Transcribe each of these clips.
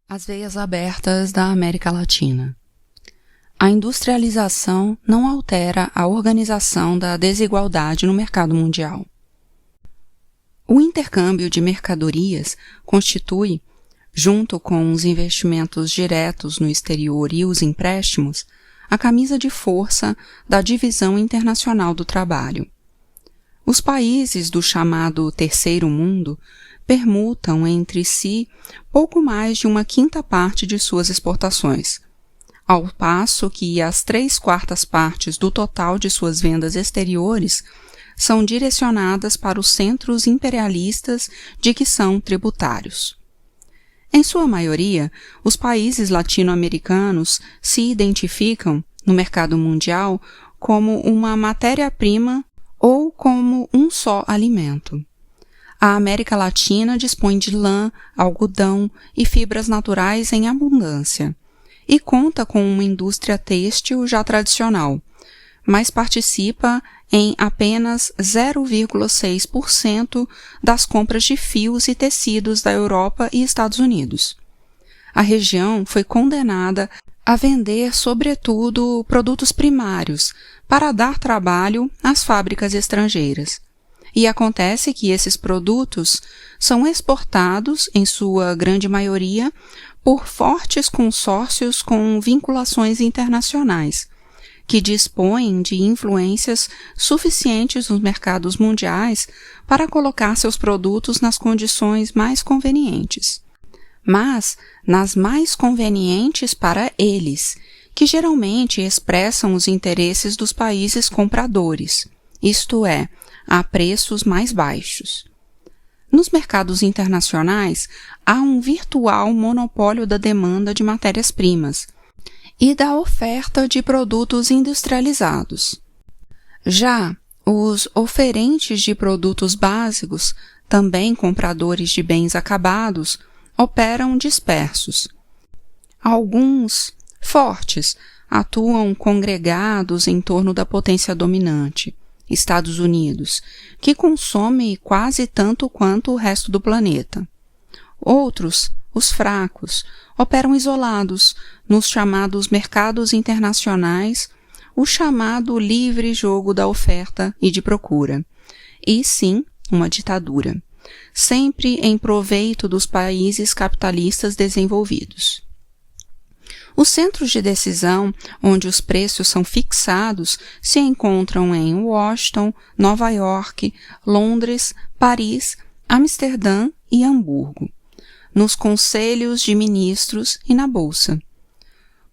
As veias abertas da América Latina. A industrialização não altera a organização da desigualdade no mercado mundial. O intercâmbio de mercadorias constitui, junto com os investimentos diretos no exterior e os empréstimos, a camisa de força da divisão internacional do trabalho. Os países do chamado Terceiro Mundo permutam entre si pouco mais de 1/5 de suas exportações, ao passo que as 3/4 partes do total de suas vendas exteriores são direcionadas para os centros imperialistas de que são tributários. Em sua maioria, os países latino-americanos se identificam, no mercado mundial, como uma matéria-prima ou como um só alimento. A América Latina dispõe de lã, algodão e fibras naturais em abundância, e conta com uma indústria têxtil já tradicional, mas participa em apenas 0,6% das compras de fios e tecidos da Europa e Estados Unidos. A região foi condenada a vender, sobretudo, produtos primários para dar trabalho às fábricas estrangeiras. E acontece que esses produtos são exportados, em sua grande maioria, por fortes consórcios com vinculações internacionais, que dispõem de influências suficientes nos mercados mundiais para colocar seus produtos nas condições mais convenientes, mas nas mais convenientes para eles, que geralmente expressam os interesses dos países compradores, isto é, a preços mais baixos. Nos mercados internacionais, há um virtual monopólio da demanda de matérias-primas e da oferta de produtos industrializados. Já os oferentes de produtos básicos, também compradores de bens acabados, operam dispersos. Alguns, fortes, atuam congregados em torno da potência dominante, Estados Unidos, que consome quase tanto quanto o resto do planeta. Outros, os fracos, operam isolados nos chamados mercados internacionais, o chamado livre jogo da oferta e de procura, e sim, uma ditadura, sempre em proveito dos países capitalistas desenvolvidos. Os centros de decisão, onde os preços são fixados, se encontram em Washington, Nova York, Londres, Paris, Amsterdã e Hamburgo, nos conselhos de ministros e na Bolsa.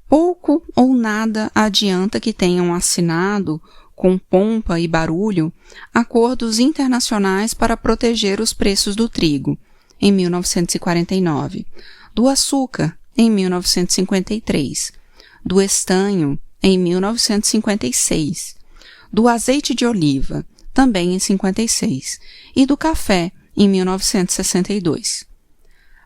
Pouco ou nada adianta que tenham assinado, com pompa e barulho, acordos internacionais para proteger os preços do trigo, em 1949, do açúcar, em 1953, do estanho, em 1956, do azeite de oliva, também em 1956, e do café, em 1962.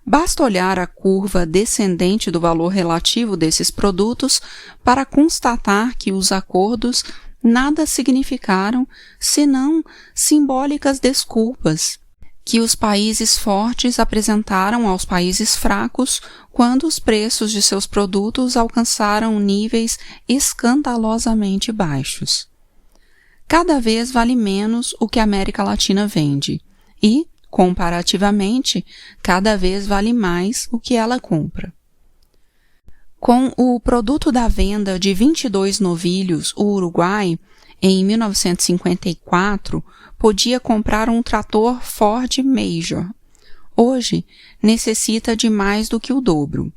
Basta olhar a curva descendente do valor relativo desses produtos para constatar que os acordos nada significaram senão simbólicas desculpas que os países fortes apresentaram aos países fracos quando os preços de seus produtos alcançaram níveis escandalosamente baixos. Cada vez vale menos o que a América Latina vende e, comparativamente, cada vez vale mais o que ela compra. Com o produto da venda de 22 novilhos, o Uruguai, em 1954, podia comprar um trator Ford Major. Hoje, necessita de mais do que o dobro.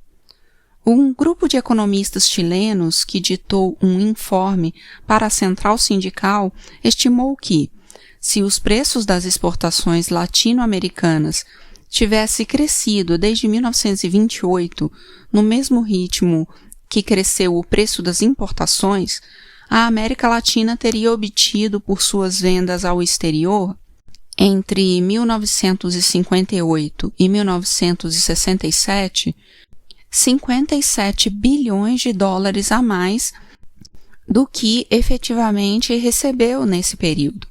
Um grupo de economistas chilenos que ditou um informe para a Central Sindical estimou que, se os preços das exportações latino-americanas tivesse crescido desde 1928 no mesmo ritmo que cresceu o preço das importações, a América Latina teria obtido por suas vendas ao exterior, entre 1958 e 1967, 57 bilhões de dólares a mais do que efetivamente recebeu nesse período.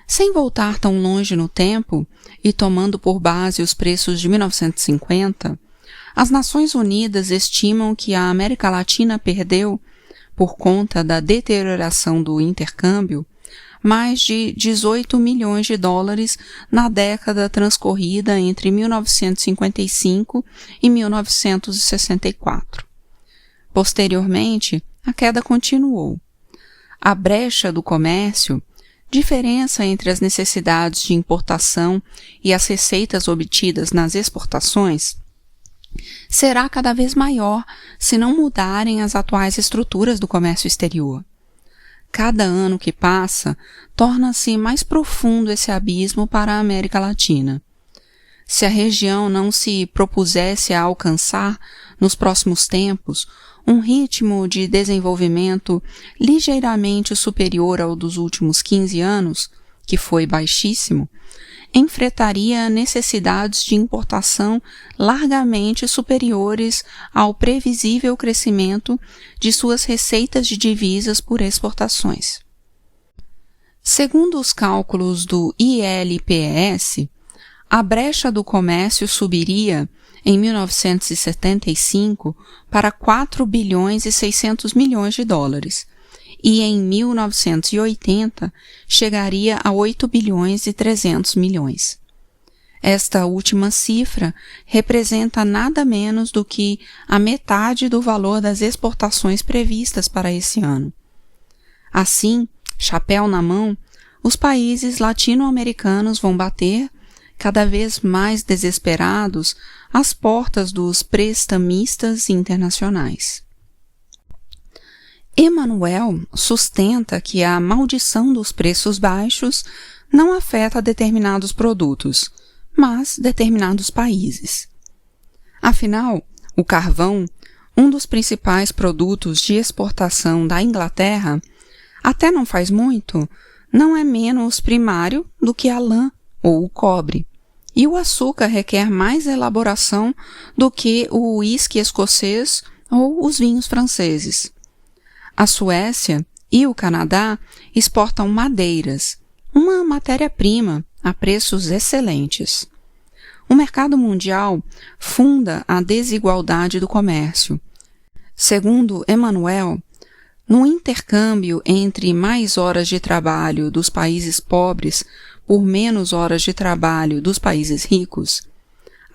Sem voltar tão longe no tempo e tomando por base os preços de 1950, As Nações Unidas estimam que a América Latina perdeu, por conta da deterioração do intercâmbio, mais de 18 milhões de dólares na década transcorrida entre 1955 e 1964. Posteriormente, a queda continuou. A brecha do comércio, diferença entre as necessidades de importação e as receitas obtidas nas exportações, será cada vez maior se não mudarem as atuais estruturas do comércio exterior. Cada ano que passa, torna-se mais profundo esse abismo para a América Latina. Se a região não se propusesse a alcançar, nos próximos tempos, um ritmo de desenvolvimento ligeiramente superior ao dos últimos 15 anos, que foi baixíssimo, enfrentaria necessidades de importação largamente superiores ao previsível crescimento de suas receitas de divisas por exportações. Segundo os cálculos do ILPS, a brecha do comércio subiria em 1975 para 4 bilhões e 600 milhões de dólares, e em 1980 chegaria a 8 bilhões e 300 milhões. Esta última cifra representa nada menos do que a metade do valor das exportações previstas para esse ano. Assim, chapéu na mão, os países latino-americanos vão bater, cada vez mais desesperados, às portas dos prestamistas internacionais. Emmanuel sustenta que a maldição dos preços baixos não afeta determinados produtos, mas determinados países. Afinal, o carvão, um dos principais produtos de exportação da Inglaterra, até não faz muito, não é menos primário do que a lã ou o cobre. E o açúcar requer mais elaboração do que o uísque escocês ou os vinhos franceses. A Suécia e o Canadá exportam madeiras, uma matéria-prima a preços excelentes. O mercado mundial funda a desigualdade do comércio. Segundo Emmanuel, no intercâmbio entre mais horas de trabalho dos países pobres por menos horas de trabalho dos países ricos,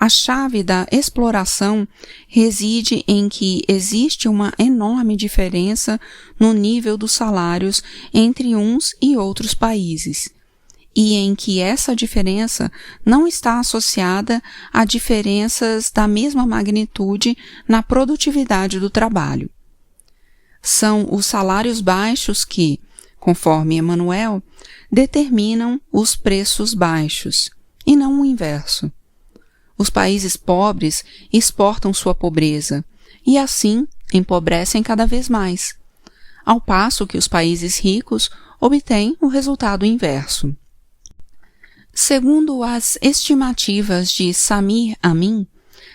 a chave da exploração reside em que existe uma enorme diferença no nível dos salários entre uns e outros países, e em que essa diferença não está associada a diferenças da mesma magnitude na produtividade do trabalho. São os salários baixos que, conforme Emmanuel, determinam os preços baixos, e não o inverso. Os países pobres exportam sua pobreza e, assim, empobrecem cada vez mais, ao passo que os países ricos obtêm o resultado inverso. Segundo as estimativas de Samir Amin,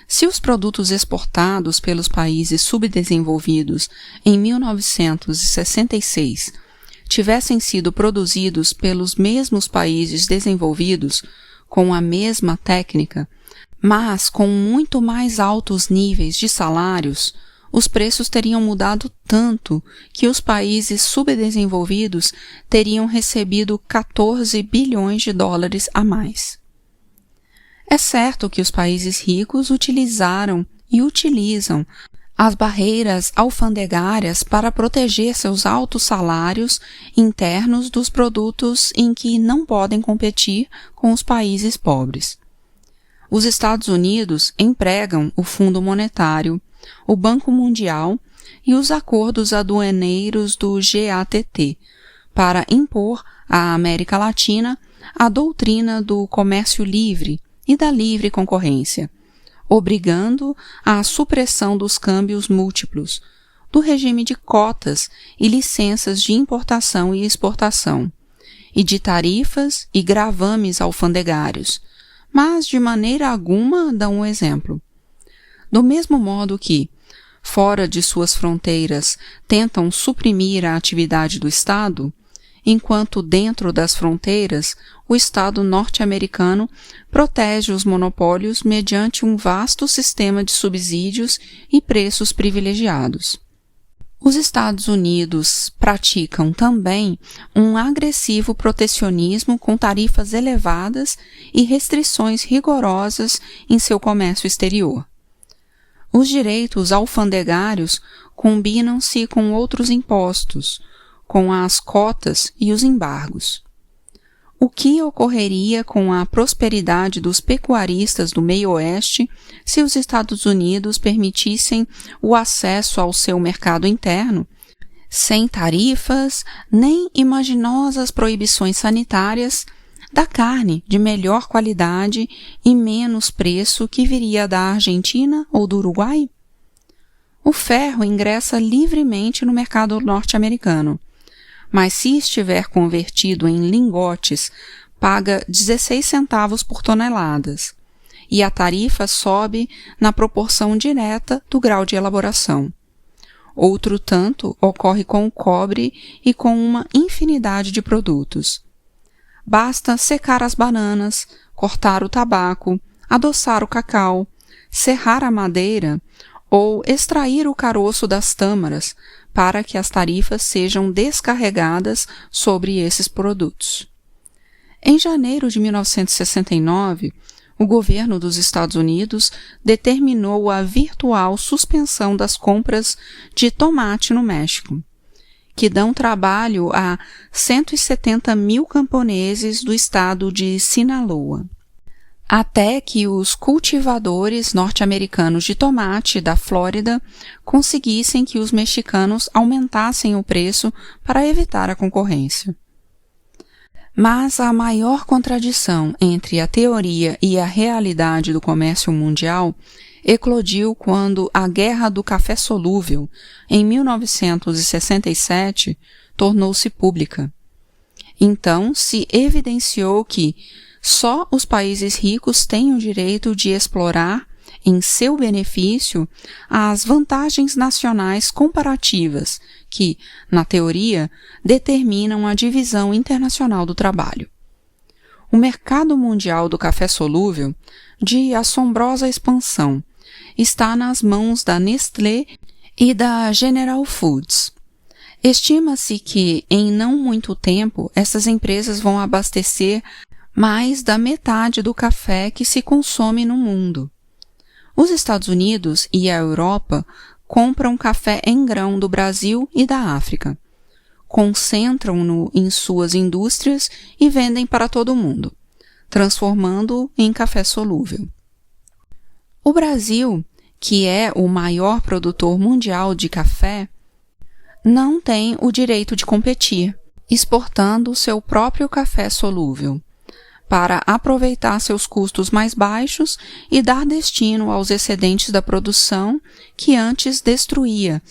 se os produtos exportados pelos países subdesenvolvidos em 1966 tivessem sido produzidos pelos mesmos países desenvolvidos com a mesma técnica, mas com muito mais altos níveis de salários, os preços teriam mudado tanto que os países subdesenvolvidos teriam recebido 14 bilhões de dólares a mais. É certo que os países ricos utilizaram e utilizam as barreiras alfandegárias para proteger seus altos salários internos dos produtos em que não podem competir com os países pobres. Os Estados Unidos empregam o Fundo Monetário, o Banco Mundial e os acordos aduaneiros do GATT para impor à América Latina a doutrina do comércio livre e da livre concorrência, obrigando à supressão dos câmbios múltiplos, do regime de cotas e licenças de importação e exportação, e de tarifas e gravames alfandegários, mas de maneira alguma dão um exemplo. Do mesmo modo que, fora de suas fronteiras, tentam suprimir a atividade do Estado, enquanto dentro das fronteiras, o Estado norte-americano protege os monopólios mediante um vasto sistema de subsídios e preços privilegiados. Os Estados Unidos praticam também um agressivo protecionismo com tarifas elevadas e restrições rigorosas em seu comércio exterior. Os direitos alfandegários combinam-se com outros impostos, com as cotas e os embargos. O que ocorreria com a prosperidade dos pecuaristas do meio-oeste se os Estados Unidos permitissem o acesso ao seu mercado interno, sem tarifas nem imaginosas proibições sanitárias, da carne de melhor qualidade e menos preço que viria da Argentina ou do Uruguai? O ferro ingressa livremente no mercado norte-americano, mas se estiver convertido em lingotes, paga 16 centavos por toneladas, e a tarifa sobe na proporção direta do grau de elaboração. Outro tanto ocorre com o cobre e com uma infinidade de produtos. Basta secar as bananas, cortar o tabaco, adoçar o cacau, serrar a madeira ou extrair o caroço das tâmaras para que as tarifas sejam descarregadas sobre esses produtos. Em janeiro de 1969, o governo dos Estados Unidos determinou a virtual suspensão das compras de tomate no México, que dão trabalho a 170 mil camponeses do estado de Sinaloa, até que os cultivadores norte-americanos de tomate da Flórida conseguissem que os mexicanos aumentassem o preço para evitar a concorrência. Mas a maior contradição entre a teoria e a realidade do comércio mundial eclodiu quando a Guerra do Café Solúvel, em 1967, tornou-se pública. Então se evidenciou que só os países ricos têm o direito de explorar, em seu benefício, as vantagens nacionais comparativas que, na teoria, determinam a divisão internacional do trabalho. O mercado mundial do café solúvel, de assombrosa expansão, está nas mãos da Nestlé e da General Foods. Estima-se que, em não muito tempo, essas empresas vão abastecer mais da metade do café que se consome no mundo. Os Estados Unidos e a Europa compram café em grão do Brasil e da África, concentram-no em suas indústrias e vendem para todo o mundo, transformando-o em café solúvel. O Brasil, que é o maior produtor mundial de café, não tem o direito de competir, exportando seu próprio café solúvel, para aproveitar seus custos mais baixos e dar destino aos excedentes da produção que antes destruía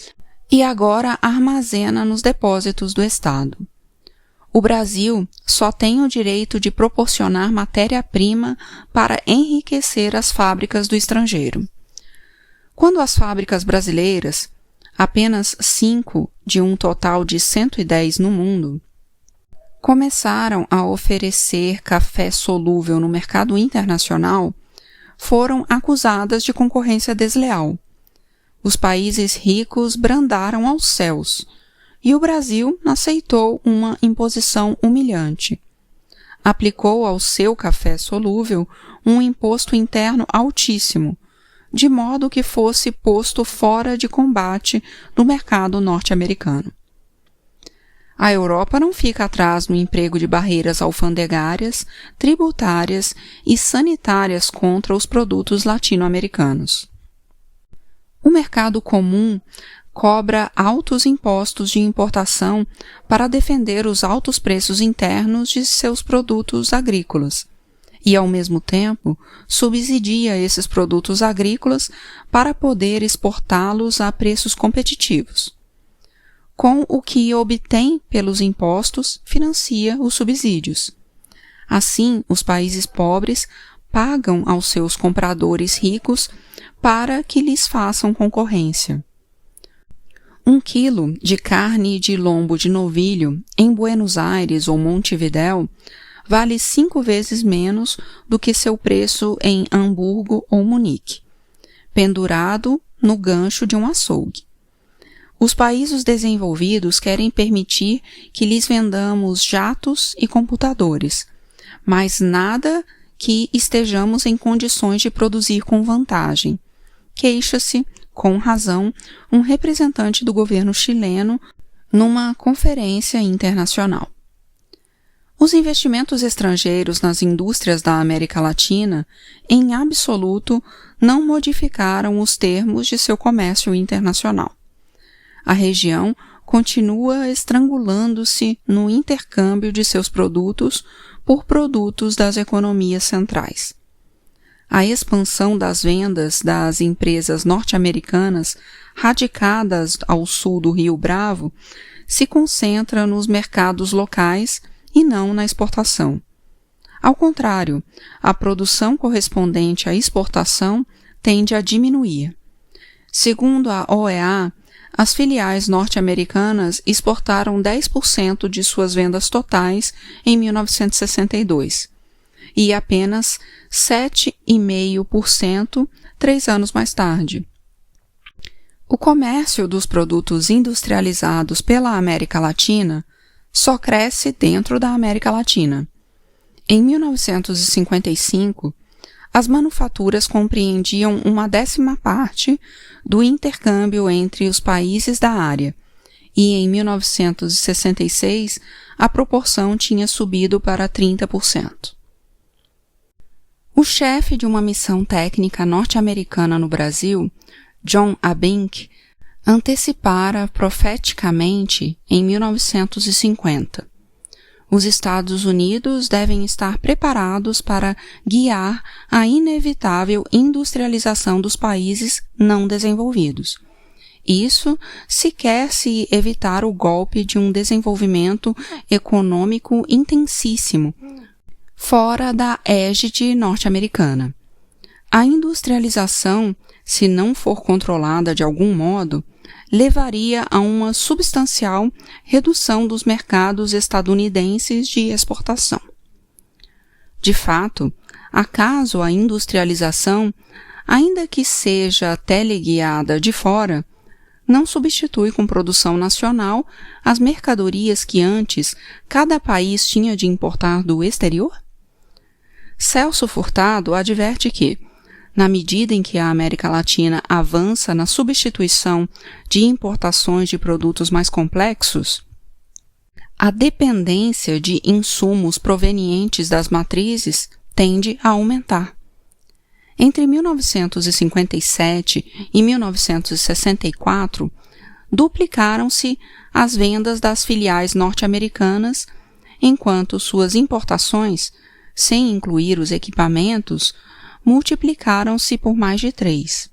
e agora armazena nos depósitos do Estado. O Brasil só tem o direito de proporcionar matéria-prima para enriquecer as fábricas do estrangeiro. Quando as fábricas brasileiras, apenas 5 de um total de 110 no mundo, começaram a oferecer café solúvel no mercado internacional, foram acusadas de concorrência desleal. Os países ricos brandaram aos céus, e o Brasil aceitou uma imposição humilhante. Aplicou ao seu café solúvel um imposto interno altíssimo, de modo que fosse posto fora de combate no mercado norte-americano. A Europa não fica atrás no emprego de barreiras alfandegárias, tributárias e sanitárias contra os produtos latino-americanos. O mercado comum cobra altos impostos de importação para defender os altos preços internos de seus produtos agrícolas e, ao mesmo tempo, subsidia esses produtos agrícolas para poder exportá-los a preços competitivos. Com o que obtém pelos impostos, financia os subsídios. Assim, os países pobres pagam aos seus compradores ricos para que lhes façam concorrência. 1 quilo de carne de lombo de novilho em Buenos Aires ou Montevidéu vale 5 vezes menos do que seu preço em Hamburgo ou Munique, pendurado no gancho de um açougue. Os países desenvolvidos querem permitir que lhes vendamos jatos e computadores, mas nada que estejamos em condições de produzir com vantagem. Queixa-se, com razão, um representante do governo chileno numa conferência internacional. Os investimentos estrangeiros nas indústrias da América Latina, em absoluto, não modificaram os termos de seu comércio internacional. A região continua estrangulando-se no intercâmbio de seus produtos por produtos das economias centrais. A expansão das vendas das empresas norte-americanas radicadas ao sul do Rio Bravo se concentra nos mercados locais e não na exportação. Ao contrário, a produção correspondente à exportação tende a diminuir. Segundo a OEA, as filiais norte-americanas exportaram 10% de suas vendas totais em 1962 e apenas 7,5% 3 anos mais tarde. O comércio dos produtos industrializados pela América Latina só cresce dentro da América Latina. Em 1955, as manufaturas compreendiam 1/10 parte do intercâmbio entre os países da área, e em 1966 a proporção tinha subido para 30%. O chefe de uma missão técnica norte-americana no Brasil, John Abink, antecipara profeticamente em 1950. Os Estados Unidos devem estar preparados para guiar a inevitável industrialização dos países não desenvolvidos. Isso se quer se evitar o golpe de um desenvolvimento econômico intensíssimo, fora da égide norte-americana. A industrialização, se não for controlada de algum modo, levaria a uma substancial redução dos mercados estadunidenses de exportação. De fato, acaso a industrialização, ainda que seja teleguiada de fora, não substitui com produção nacional as mercadorias que antes cada país tinha de importar do exterior? Celso Furtado adverte que, na medida em que a América Latina avança na substituição de importações de produtos mais complexos, a dependência de insumos provenientes das matrizes tende a aumentar. Entre 1957 e 1964, duplicaram-se as vendas das filiais norte-americanas, enquanto suas importações, sem incluir os equipamentos, multiplicaram-se por mais de 3.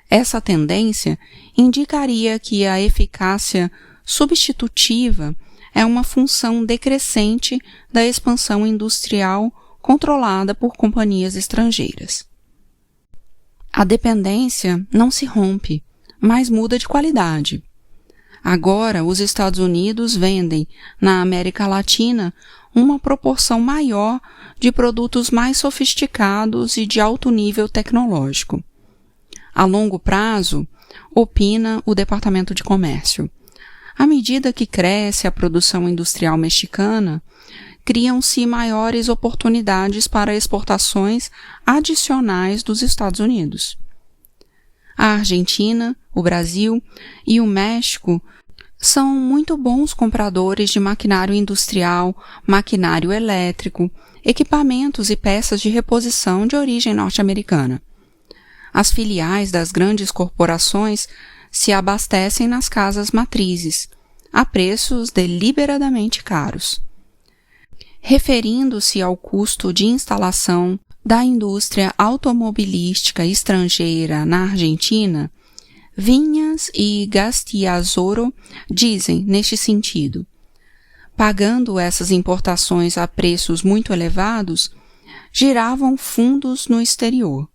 Essa tendência indicaria que a eficácia substitutiva é uma função decrescente da expansão industrial controlada por companhias estrangeiras. A dependência não se rompe, mas muda de qualidade. Agora, os Estados Unidos vendem, na América Latina, uma proporção maior de produtos mais sofisticados e de alto nível tecnológico. A longo prazo, opina o Departamento de Comércio, à medida que cresce a produção industrial mexicana, criam-se maiores oportunidades para exportações adicionais dos Estados Unidos. A Argentina, o Brasil e o México são muito bons compradores de maquinário industrial, maquinário elétrico, equipamentos e peças de reposição de origem norte-americana. As filiais das grandes corporações se abastecem nas casas matrizes, a preços deliberadamente caros. Referindo-se ao custo de instalação da indústria automobilística estrangeira na Argentina, Vinhas e Gastiazoro dizem neste sentido: pagando essas importações a preços muito elevados, giravam fundos no exterior.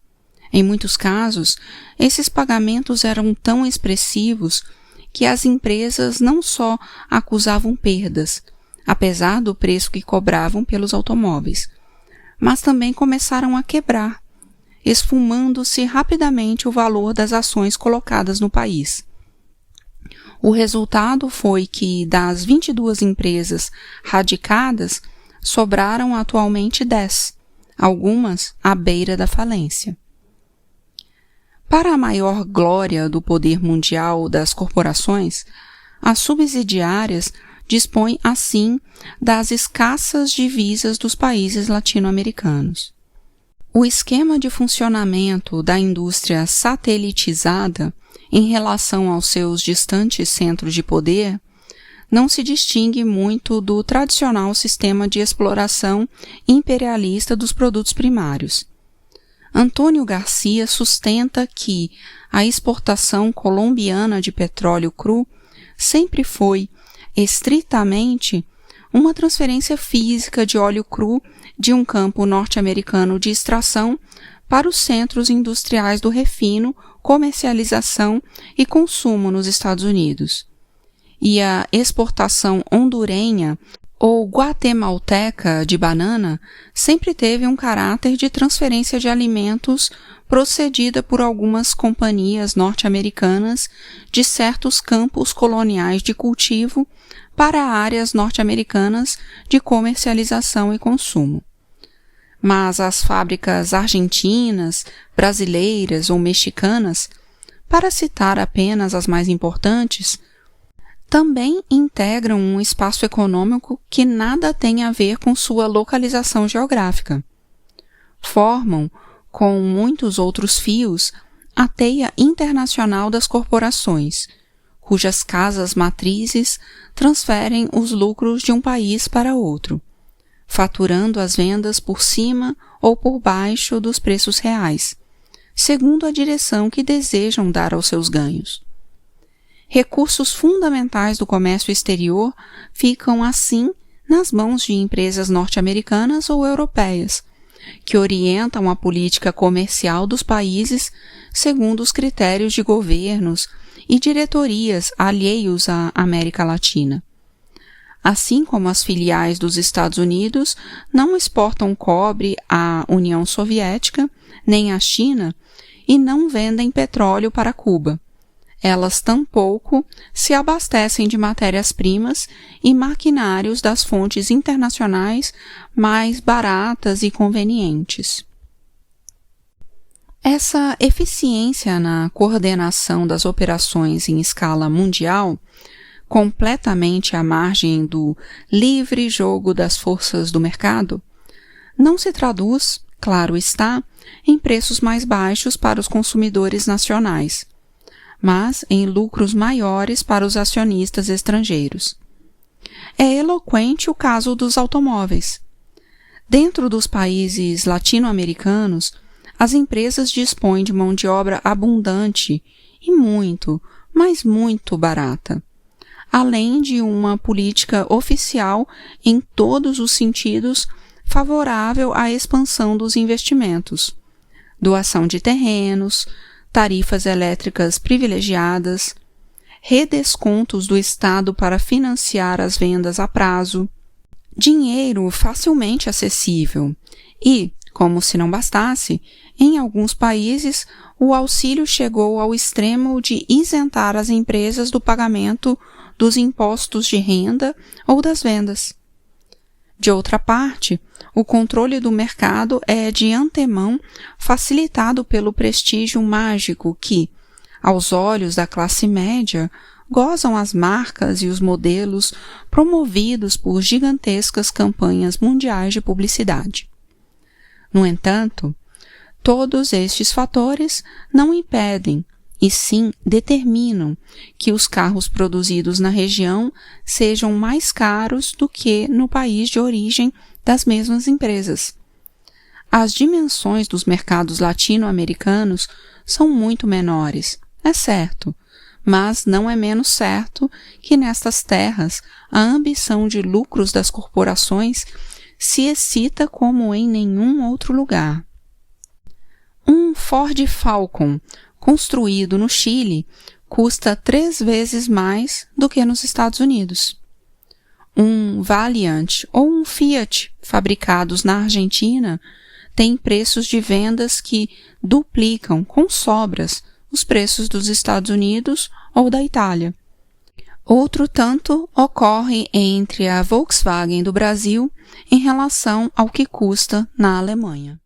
Em muitos casos, esses pagamentos eram tão expressivos que as empresas não só acusavam perdas, apesar do preço que cobravam pelos automóveis, mas também começaram a quebrar, esfumando-se rapidamente o valor das ações colocadas no país. O resultado foi que, das 22 empresas radicadas, sobraram atualmente 10, algumas à beira da falência. Para a maior glória do poder mundial das corporações, as subsidiárias dispõem, assim, das escassas divisas dos países latino-americanos. O esquema de funcionamento da indústria satelitizada em relação aos seus distantes centros de poder não se distingue muito do tradicional sistema de exploração imperialista dos produtos primários. Antônio Garcia sustenta que a exportação colombiana de petróleo cru sempre foi, estritamente, uma transferência física de óleo cru de um campo norte-americano de extração para os centros industriais do refino, comercialização e consumo nos Estados Unidos. E a exportação hondurenha ou guatemalteca de banana sempre teve um caráter de transferência de alimentos procedida por algumas companhias norte-americanas de certos campos coloniais de cultivo para áreas norte-americanas de comercialização e consumo. Mas as fábricas argentinas, brasileiras ou mexicanas, para citar apenas as mais importantes, também integram um espaço econômico que nada tem a ver com sua localização geográfica. Formam, com muitos outros fios, a teia internacional das corporações, cujas casas matrizes transferem os lucros de um país para outro, faturando as vendas por cima ou por baixo dos preços reais, segundo a direção que desejam dar aos seus ganhos. Recursos fundamentais do comércio exterior ficam, assim, nas mãos de empresas norte-americanas ou europeias, que orientam a política comercial dos países segundo os critérios de governos e diretorias alheios à América Latina. Assim como as filiais dos Estados Unidos não exportam cobre à União Soviética, nem à China, e não vendem petróleo para Cuba. Elas tampouco se abastecem de matérias-primas e maquinários das fontes internacionais mais baratas e convenientes. Essa eficiência na coordenação das operações em escala mundial, completamente à margem do livre jogo das forças do mercado, não se traduz, claro está, em preços mais baixos para os consumidores nacionais, mas em lucros maiores para os acionistas estrangeiros. É eloquente o caso dos automóveis. Dentro dos países latino-americanos, as empresas dispõem de mão de obra abundante e muito, mas muito barata, além de uma política oficial em todos os sentidos favorável à expansão dos investimentos, doação de terrenos, tarifas elétricas privilegiadas, redescontos do Estado para financiar as vendas a prazo, dinheiro facilmente acessível e, como se não bastasse, em alguns países o auxílio chegou ao extremo de isentar as empresas do pagamento dos impostos de renda ou das vendas. De outra parte, o controle do mercado é de antemão facilitado pelo prestígio mágico que, aos olhos da classe média, gozam as marcas e os modelos promovidos por gigantescas campanhas mundiais de publicidade. No entanto, todos estes fatores não impedem, e sim determinam, que os carros produzidos na região sejam mais caros do que no país de origem das mesmas empresas. As dimensões dos mercados latino-americanos são muito menores, é certo, mas não é menos certo que nestas terras a ambição de lucros das corporações se excita como em nenhum outro lugar. Um Ford Falcon construído no Chile custa 3 vezes mais do que nos Estados Unidos. Um Valiant ou um Fiat fabricados na Argentina têm preços de vendas que duplicam com sobras os preços dos Estados Unidos ou da Itália. Outro tanto ocorre entre a Volkswagen do Brasil em relação ao que custa na Alemanha.